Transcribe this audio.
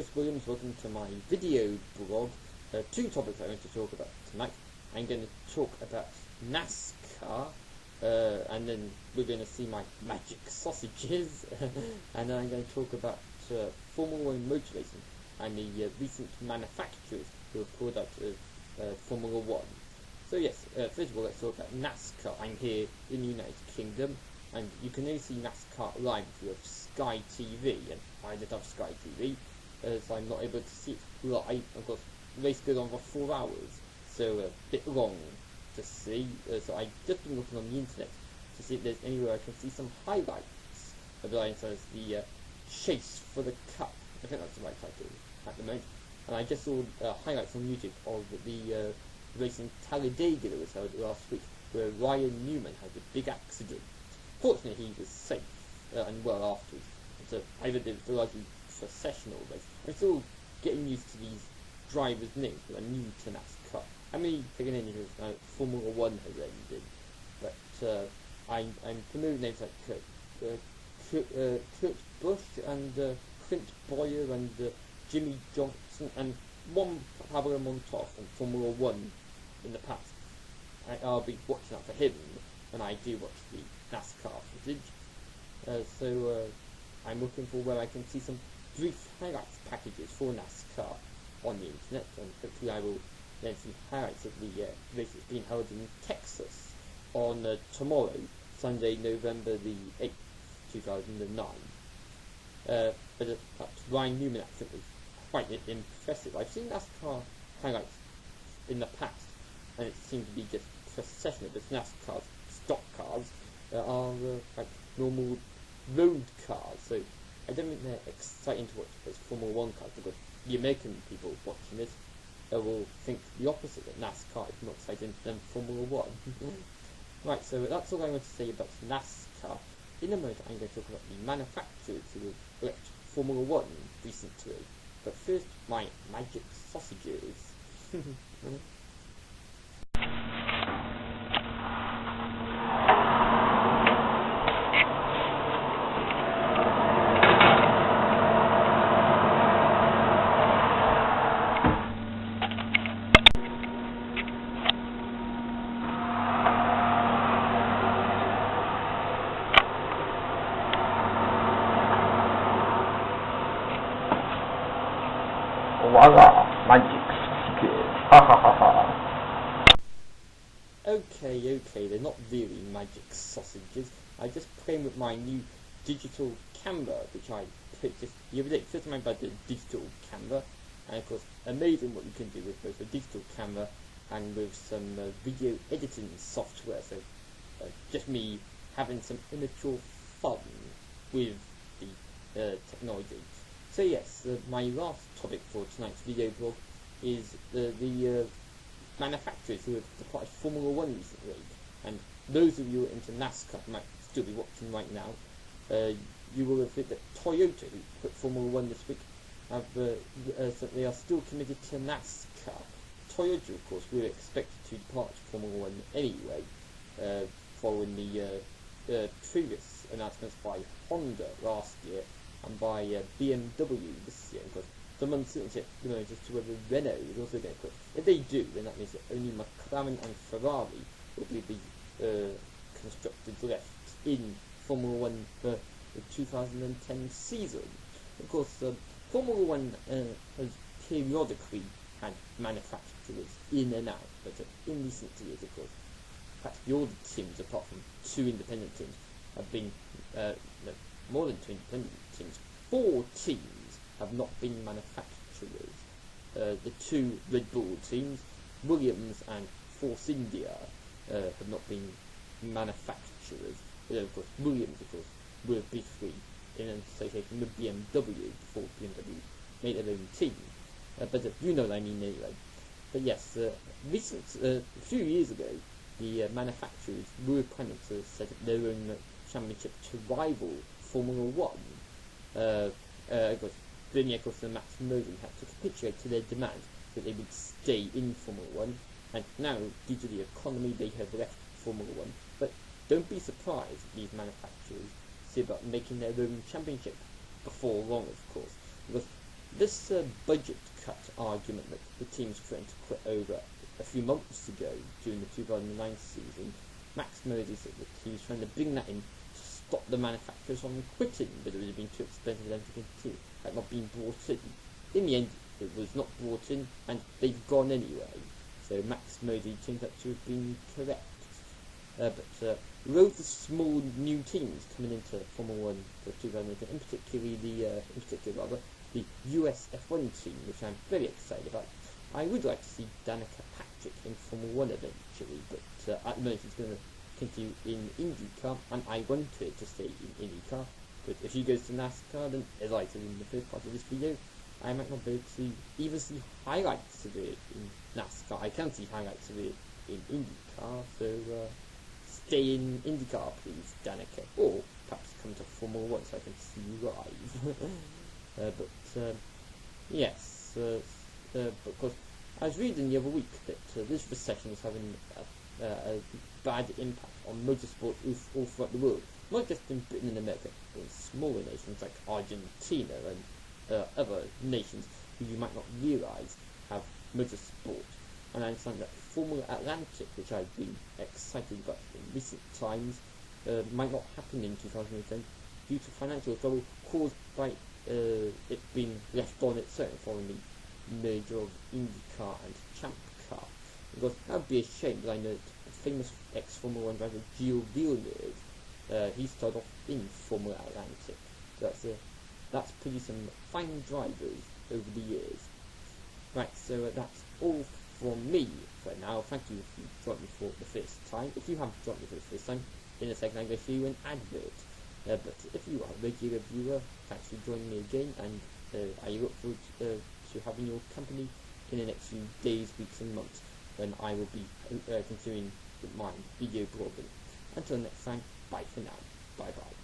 Chris Williams, welcome to my video blog. Two topics I want to talk about tonight. I'm going to talk about NASCAR, and then we're going to see my magic sausages, and then I'm going to talk about Formula 1 motor racing and the recent manufacturers who have pulled out of Formula 1. So yes, first of all, let's talk about NASCAR. I'm here in the United Kingdom, and you can only see NASCAR live if you have Sky TV, and I don't have Sky TV, so I'm not able to see it live. Of course, the race goes on for 4 hours, so a bit long to see. So I've just been looking on the internet to see if there's anywhere I can see some highlights of the chase for the cup. I think that's the right title at the moment. And I just saw highlights on YouTube of the race in Talladega that was held last week, where Ryan Newman had a big accident. Fortunately, he was safe and well afterwards. So I think it was a largely processional race. I'm still getting used to these drivers' names, but I'm new to NASCAR. I mean, taking in Formula 1 has ended, but I'm familiar with names like Kurt Busch and Clint Boyer and Jimmy Johnson and Juan Pablo Montoya from Formula 1 in the past. I'll be watching out for him when I do watch the NASCAR footage. So I'm looking for where I can see some brief highlights packages for NASCAR on the internet, and hopefully I will then see highlights of the race that's being held in Texas on tomorrow, Sunday, November the 8th, 2009. But Ryan Newman accident was quite impressive. I've seen NASCAR highlights in the past, and it seemed to be just processional, but NASCAR's stock cars are like normal road cars, so I don't think they're exciting to watch as Formula 1 cars, because the American people watching this will think the opposite, that NASCAR is more exciting than Formula 1. Right, so that's all I want to say about NASCAR. In a moment I'm going to talk about the manufacturers who have wrecked Formula 1 recently, but first, my magic sausages. Voila, magic sausages. Ha ha ha ha. Okay, they're not really magic sausages. I just playing with my new digital camera, which I purchased the other day. First time I bought the digital camera, and of course, amazing what you can do with both a digital camera and with some video editing software. So, just me having some immature fun with the technology. So yes, my last topic for tonight's video blog is the manufacturers who have departed Formula 1 recently. And those of you into NASCAR who might still be watching right now, you will have heard that Toyota, who quit Formula 1 this week, so they are still committed to NASCAR. Toyota, of course, were expected to depart Formula 1 anyway, following the previous announcements by Honda last year and by BMW this year. Of course, some uncertainty at the moment as to whether Renault is also going to quit. If they do, then that means that only McLaren and Ferrari will be the constructors left in Formula 1 for the 2010 season. Of course, Formula 1 has periodically had manufacturers in and out, but in recent years, of course, practically all the teams, apart from 2 independent teams, have been more than 2 independent teams. 4 teams have not been manufacturers. The 2 Red Bull teams, Williams and Force India, have not been manufacturers. But of course, Williams, of course, were briefly in an association with BMW before BMW made their own team. But you know what I mean anyway. But yes, a few years ago, the manufacturers were planning to set up their own championship to rival Formula 1. Of course, Bernie-Eccleston and Max Verstappen had to capitulate to their demand that they would stay in Formula 1, and now, due to the economy, they have left Formula 1. But don't be surprised if these manufacturers see about making their own championship before long, of course, because this budget cut argument that the team's threatened to quit over a few months ago during the 2009 season, Max Modi said that he was trying to bring that in to stop the manufacturers from quitting, but it would have been too expensive for them to continue, had not been brought in. In the end, it was not brought in, and they've gone anyway. So Max Modi turns out to have been correct. But loads of small new teams coming into Formula 1 for 2018, in particular the US F1 team, which I'm very excited about. I would like to see Danica Patrick in Formula 1 eventually, but at the moment he's going to continue in IndyCar, and I wanted to stay in IndyCar. But if he goes to NASCAR, then as I said in the first part of this video, I might not be able to even see highlights of it in NASCAR. I can see highlights of it in IndyCar, so stay in IndyCar please, Danica, or perhaps come to Formula 1 so I can see you live. Yes, because I was reading the other week that this recession is having a bad impact on motorsport all throughout the world, not just in Britain and America, but in smaller nations like Argentina and other nations who you might not realise have motorsport. And I understand that Formula Atlantic, which I've been excited about in recent times, might not happen in 2010 due to financial trouble caused by it being left on its own following the merger of IndyCar and Champ Car. Because that would be a shame, because I know that famous ex-Formula 1 driver Gilles Villeneuve, he started off in Formula Atlantic. So that's produced some fine drivers over the years. Right, so that's all from me for now. Thank you if you joined me for the first time. If you haven't joined me for the first time, in a second I'm going to show you an advert. But if you are a regular viewer, thanks for joining me again, and I look forward to having your company in the next few days, weeks and months, when I will be continuing with my video blogging. Until next time, bye for now. Bye bye.